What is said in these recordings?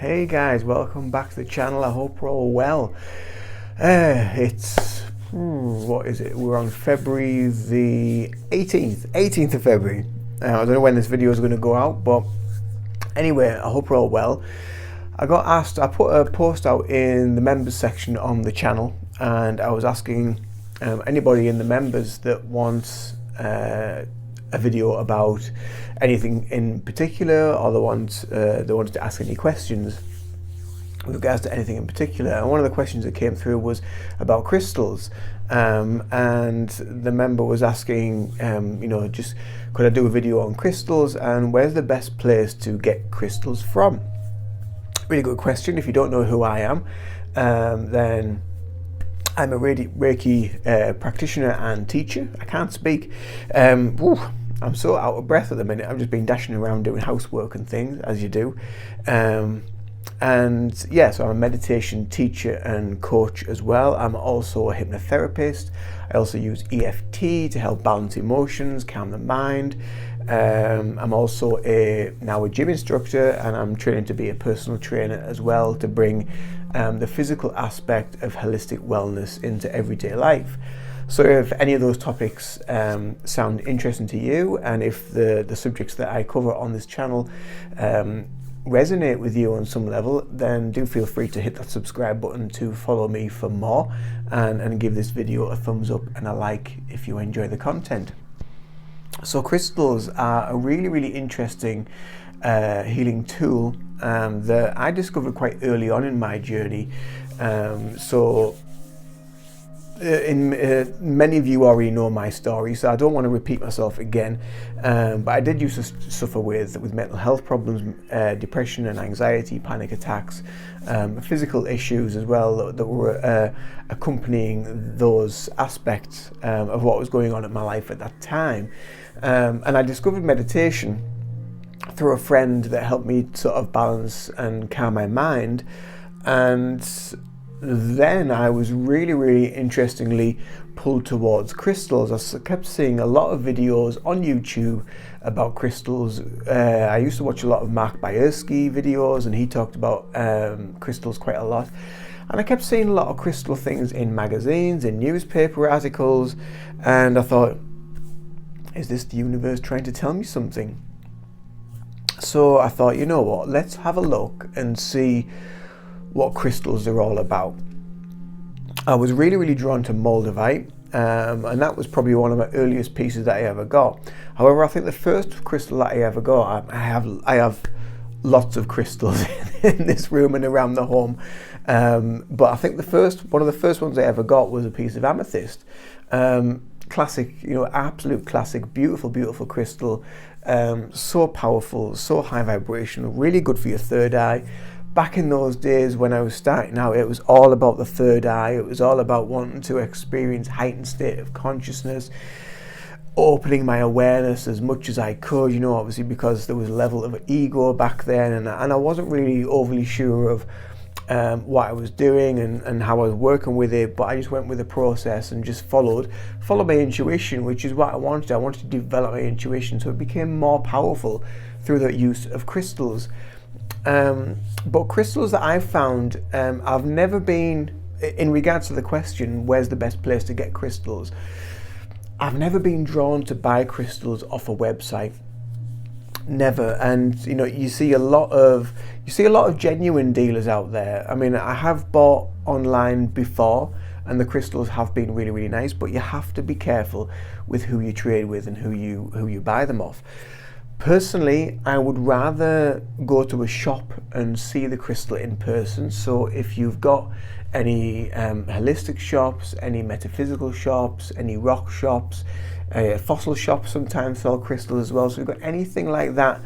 Hey guys, welcome back to the channel. I hope we're all well. What is it? We're on February the 18th of February. I don't know when this video is going to go out, but anyway, I hope we're all well. I got asked, I put a post out in the members section on the channel, and I was asking anybody in the members that wants a video about anything in particular, or they wanted to ask any questions with regards to anything in particular. And one of the questions that came through was about crystals, and the member was asking, just could I do a video on crystals, and where's the best place to get crystals from? Really good question. If you don't know who I am, then I'm a Reiki practitioner and teacher. I can't speak. I'm so out of breath at the minute. I've just been dashing around doing housework and things, as you do. So I'm a meditation teacher and coach as well. I'm also a hypnotherapist. I also use EFT to help balance emotions, calm the mind. I'm also now a gym instructor, and I'm training to be a personal trainer as well, to bring the physical aspect of holistic wellness into everyday life. So if any of those topics sound interesting to you, and if the subjects that I cover on this channel resonate with you on some level, then do feel free to hit that subscribe button to follow me for more, and give this video a thumbs up and a like if you enjoy the content. So crystals are a really interesting healing tool that I discovered quite early on in my journey. Many of you already know my story, so I don't want to repeat myself again, but I did used to suffer with mental health problems, depression and anxiety, panic attacks, physical issues as well that were accompanying those aspects of what was going on in my life at that time. And I discovered meditation through a friend that helped me sort of balance and calm my mind. And then I was really interestingly pulled towards crystals. I kept seeing a lot of videos on YouTube about crystals. I used to watch a lot of Mark Biersky videos, and he talked about crystals quite a lot. And I kept seeing a lot of crystal things in magazines, in newspaper articles, and I thought, is this the universe trying to tell me something? So I thought, you know what, let's have a look and see what crystals are all about. I was really drawn to Moldavite, and that was probably one of my earliest pieces that I ever got. However, I think the first crystal that I ever got, I have lots of crystals in this room and around the home, but I think one of the first ones I ever got was a piece of amethyst. Classic, absolute classic, beautiful crystal, so powerful, so high vibrational, really good for your third eye. Back in those days when I was starting out, it was all about the third eye. It was all about wanting to experience heightened state of consciousness, opening my awareness as much as I could, obviously because there was a level of ego back then, and I wasn't really overly sure of what I was doing and how I was working with it, but I just went with the process and just followed my intuition, which is what I wanted. I wanted to develop my intuition so it became more powerful through the use of crystals. But crystals that I've found, I've never been, in regards to the question, where's the best place to get crystals? I've never been drawn to buy crystals off a website. Never. And you see a lot of genuine dealers out there. I mean, I have bought online before, and the crystals have been really nice, but you have to be careful with who you trade with and who you buy them off. Personally, I would rather go to a shop and see the crystal in person. So if you've got any holistic shops, any metaphysical shops, any rock shops, fossil shops sometimes sell crystals as well. So if you've got anything like that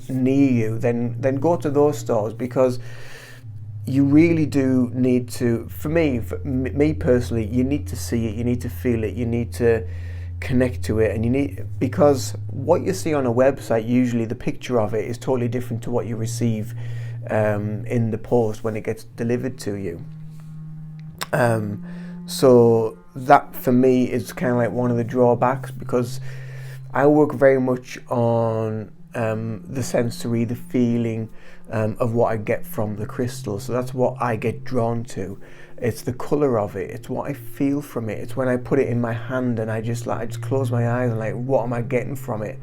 near you, then go to those stores, because you really do need to, for me personally, you need to see it, you need to feel it, you need to connect to it, and because what you see on a website, usually the picture of it is totally different to what you receive in the post when it gets delivered to you. So that for me is kind of like one of the drawbacks, because I work very much on the sensory, the feeling, of what I get from the crystal. So that's what I get drawn to. It's the color of it. It's what I feel from it. It's when I put it in my hand and I just close my eyes and like, what am I getting from it?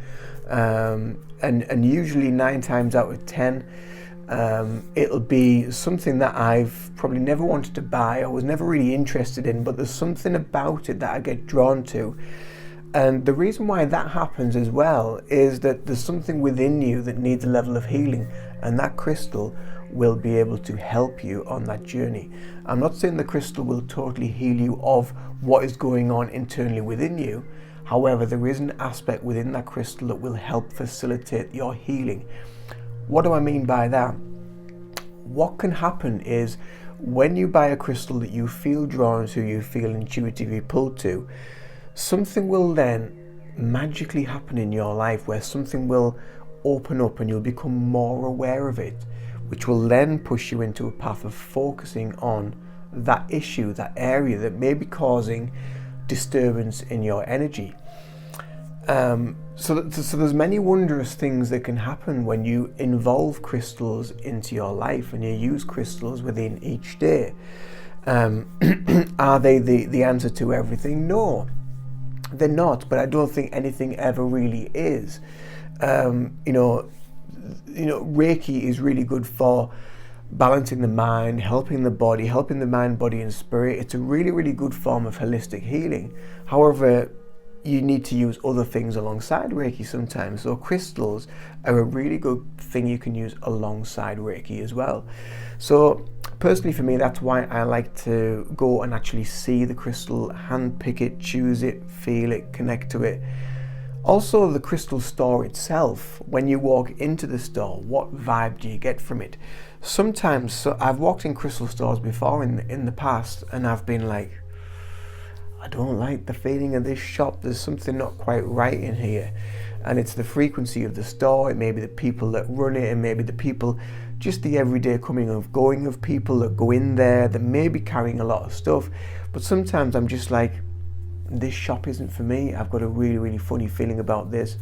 And usually 9 times out of 10, it'll be something that I've probably never wanted to buy or was never really interested in, but there's something about it that I get drawn to. And the reason why that happens as well is that there's something within you that needs a level of healing, and that crystal will be able to help you on that journey. I'm not saying the crystal will totally heal you of what is going on internally within you. However, there is an aspect within that crystal that will help facilitate your healing. What do I mean by that? What can happen is when you buy a crystal that you feel drawn to, you feel intuitively pulled to, something will then magically happen in your life where something will open up and you'll become more aware of it, which will then push you into a path of focusing on that issue, that area that may be causing disturbance in your energy. So there's many wondrous things that can happen when you involve crystals into your life and you use crystals within each day. Are they the answer to everything? No, they're not, but I don't think anything ever really is. Reiki is really good for balancing the mind, helping the body, helping the mind, body and spirit. It's a really, really good form of holistic healing. However, you need to use other things alongside Reiki sometimes. So crystals are a really good thing you can use alongside Reiki as well. So personally for me, that's why I like to go and actually see the crystal, hand pick it, choose it, feel it, connect to it. Also, the crystal store itself, when you walk into the store, what vibe do you get from it? Sometimes, so I've walked in crystal stores before in the past, and I've been like, I don't like the feeling of this shop. There's something not quite right in here. And it's the frequency of the store, it may be the people that run it, and maybe the people, just the everyday coming and going of people that go in there that may be carrying a lot of stuff. But sometimes I'm just like, this shop isn't for me. I've got a really, really funny feeling about this.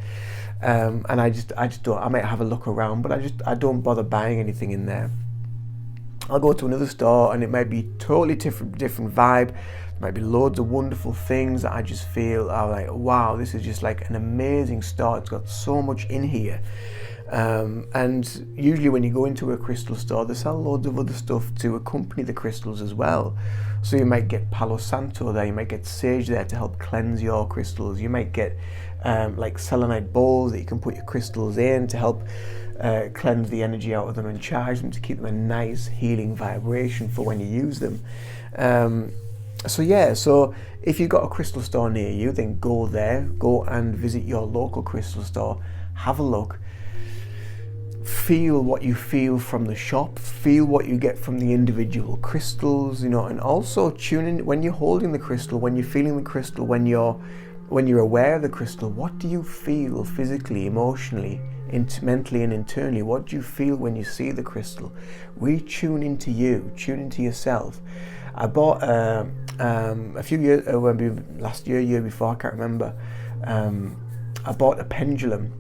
And I just don't, I might have a look around, but I don't bother buying anything in there. I'll go to another store and it might be totally different vibe. There might be loads of wonderful things that I just feel are like, wow, this is just like an amazing store. It's got so much in here. And usually when you go into a crystal store, they sell loads of other stuff to accompany the crystals as well. So you might get Palo Santo there, you might get sage there to help cleanse your crystals. You might get like selenite bowls that you can put your crystals in to help cleanse the energy out of them and charge them to keep them a nice healing vibration for when you use them. So if you've got a crystal store near you, then go there, go and visit your local crystal store, have a look. Feel what you feel from the shop, feel what you get from the individual crystals, and also tune in when you're holding the crystal, when you're feeling the crystal, when you're aware of the crystal. What do you feel physically, emotionally, mentally and internally? What do you feel when you see the crystal? Really tune into you, tune into yourself. I bought a few years, last year before, I can't remember, I bought a pendulum.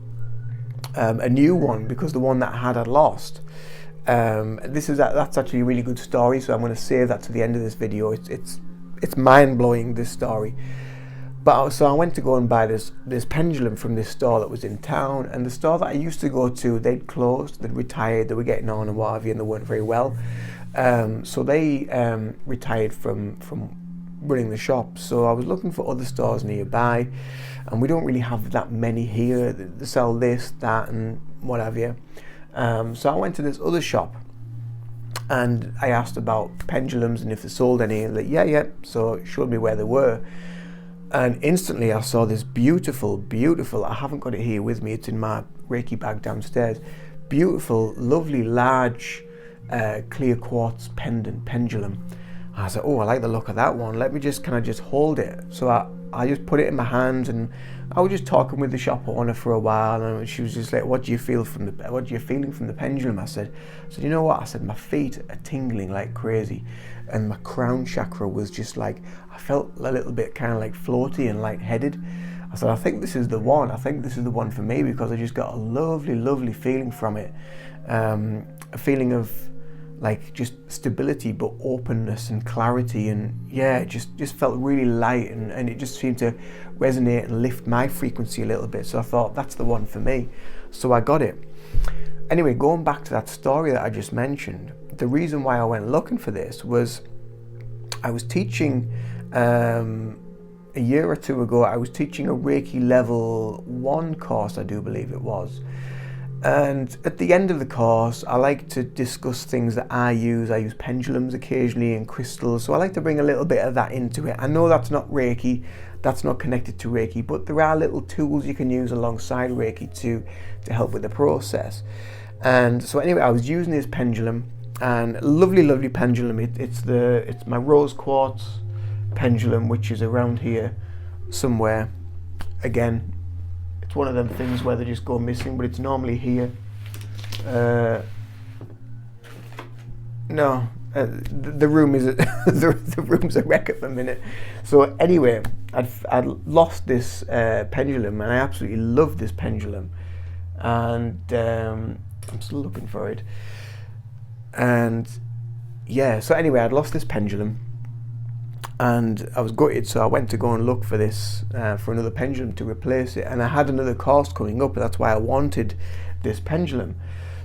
A new one, because the one that I had I'd lost. That's actually a really good story, so I'm going to save that to the end of this video. It's mind-blowing, this story. But so I went to go and buy this pendulum from this store that was in town, and the store that I used to go to, they'd closed, they'd retired, they were getting on and what have you, and they weren't very well. So they retired from running the shop. So I was looking for other stores nearby, and we don't really have that many here that sell this, that and what have you. So I went to this other shop and I asked about pendulums and if they sold any, and like, yeah, so it showed me where they were, and instantly I saw this beautiful, I haven't got it here with me, it's in my Reiki bag downstairs, beautiful, lovely, large clear quartz pendulum. I was like, oh, I like the look of that one. Let me just hold it. So I just put it in my hands, and I was just talking with the shop owner for a while, and she was just like, what are you feeling from the pendulum? I said, you know what? I said, my feet are tingling like crazy, and my crown chakra was just like, I felt a little bit kind of like floaty and lightheaded. I said, I think this is the one. I think this is the one for me, because I just got a lovely, lovely feeling from it. a feeling of like just stability, but openness and clarity, and yeah, it just felt really light, and it just seemed to resonate and lift my frequency a little bit. So I thought, that's the one for me. So I got it. Anyway, going back to that story that I just mentioned, the reason why I went looking for this was I was teaching a year or two ago. I was teaching a Reiki level 1 course, I do believe it was. And at the end of the course, I like to discuss things that I use. I use pendulums occasionally and crystals. So I like to bring a little bit of that into it. I know that's not Reiki, that's not connected to Reiki, but there are little tools you can use alongside Reiki to help with the process. And so anyway, I was using this pendulum, and lovely, lovely pendulum. It's my rose quartz pendulum, which is around here somewhere. Again, it's one of them things where they just go missing, but it's normally here. The room is the room's a wreck at the minute. So anyway, I'd lost this pendulum, and I absolutely love this pendulum, and I'm still looking for it. And yeah, so anyway, I'd lost this pendulum, and I was gutted, so I went to go and look for this, for another pendulum to replace it. And I had another course coming up, and that's why I wanted this pendulum.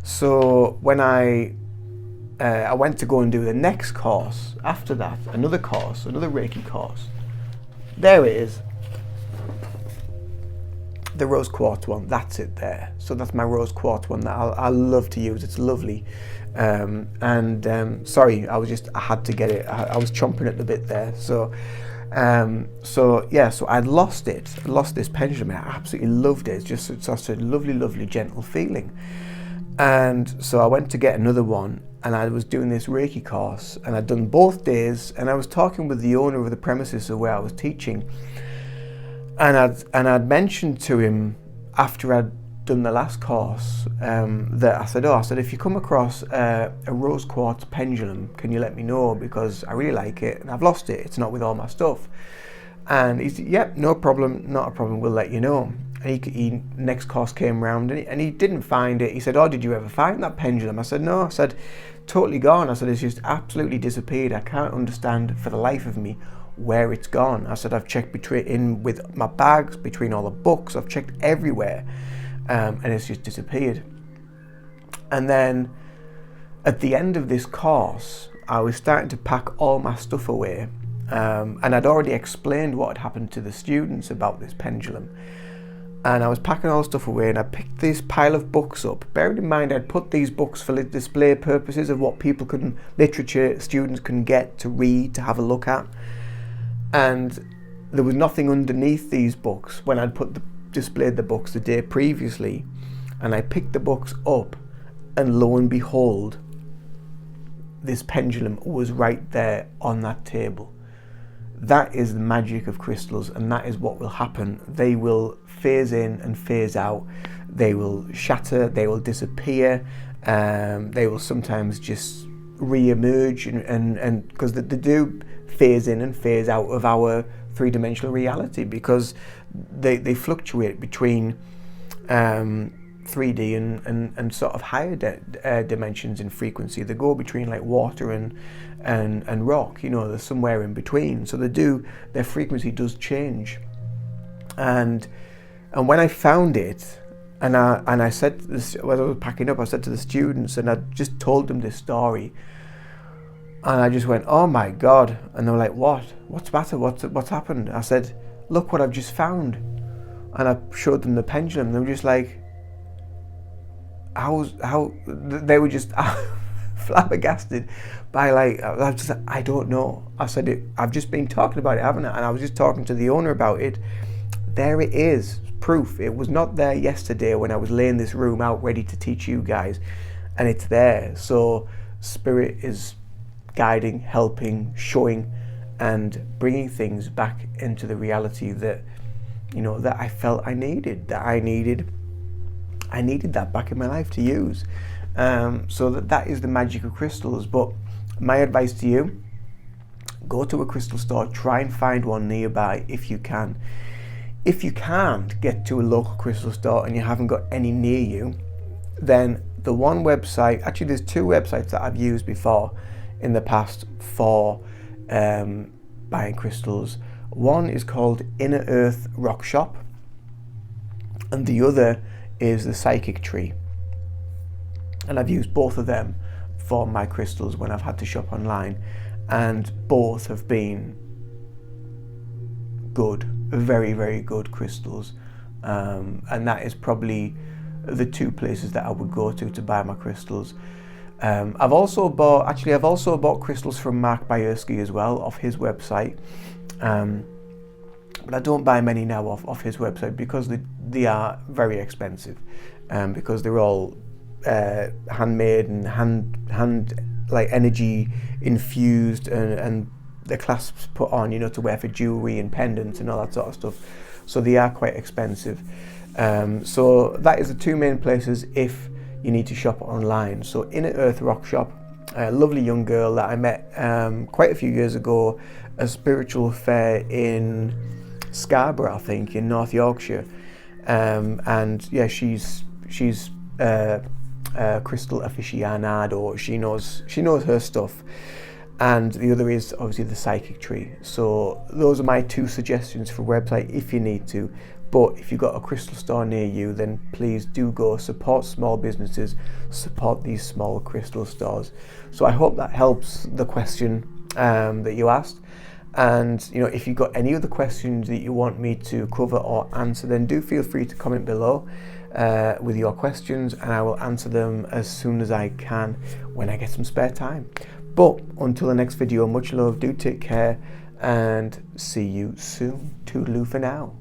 So when I went to go and do the next course after that, another Reiki course, there it is. The rose quartz one, that's it there. So that's my rose quartz one that I love to use. It's lovely. Sorry, I had to get it. I was chomping at the bit there. So I'd lost it. I lost this pendulum. I absolutely loved it. It's just such a lovely, lovely, gentle feeling. And so I went to get another one, and I was doing this Reiki course, and I'd done both days, and I was talking with the owner of the premises of where I was teaching. And I'd mentioned to him after I'd done the last course that I said, if you come across a rose quartz pendulum, can you let me know, because I really like it and I've lost it. It's not with all my stuff. And he said, yep, no problem, not a problem. We'll let you know. And he next course came round, and he didn't find it. He said, oh, did you ever find that pendulum? I said, no. I said, totally gone. I said, it's just absolutely disappeared. I can't understand for the life of me where it's gone. I said, I've checked with my bags, between all the books, I've checked everywhere, and it's just disappeared. And then at the end of this course, I was starting to pack all my stuff away, and I'd already explained what had happened to the students about this pendulum. And I was packing all the stuff away, and I picked this pile of books up. Bearing in mind, I'd put these books for display purposes of what literature students can get to read, to have a look at. And there was nothing underneath these books when I'd displayed the books the day previously. And I picked the books up, and lo and behold, this pendulum was right there on that table. That is the magic of crystals, and that is what will happen. They will phase in and phase out. They will shatter, they will disappear, they will sometimes just re-emerge, and because they do phase in and phase out of our three-dimensional reality, because they fluctuate between 3D and sort of higher dimensions in frequency. They go between like water and rock, they're somewhere in between. So their frequency does change. And when I found it, and I said this, when I was packing up, I said to the students, and I just told them this story, and I just went, oh my God. And they were like, what's the matter? What's happened? I said, look what I've just found. And I showed them the pendulum. They were just like, how they were just flabbergasted by I don't know. I said, I've just been talking about it, haven't I? And I was just talking to the owner about it. There it is, proof. It was not there yesterday when I was laying this room out ready to teach you guys, and it's there. So Spirit is guiding, helping, showing, and bringing things back into the reality that that I felt I needed. I needed that back in my life to use. So that is the magic of crystals. But my advice to you, go to a crystal store, try and find one nearby if you can. If you can't get to a local crystal store and you haven't got any near you, then the one website, actually there's two websites that I've used before in the past for buying crystals. One is called Inner Earth Rock Shop, and the other is the Psychic Tree. And I've used both of them for my crystals when I've had to shop online, and both have been good, very, very good crystals. And that is probably the two places that I would go to buy my crystals. I've also bought crystals from Mark Bayersky as well, off his website. But I don't buy many now off his website because they are very expensive, because they're all handmade and hand like energy infused, and the clasps put on, you know, to wear for jewelry and pendants and all that sort of stuff. So they are quite expensive. So that is the two main places if you need to shop online. So Inner Earth Rock Shop, a lovely young girl that I met quite a few years ago, a spiritual fair in Scarborough, I think, in North Yorkshire. And yeah, she's a crystal aficionado. She knows her stuff. And the other is obviously the Psychic Tree. So those are my two suggestions for a website if you need to. But if you've got a crystal store near you, then please do go support small businesses, support these small crystal stores. So I hope that helps the question that you asked. And you know, if you've got any other questions that you want me to cover or answer, then do feel free to comment below with your questions, and I will answer them as soon as I can when I get some spare time. But until the next video, much love, do take care, and see you soon. Toodaloo for now.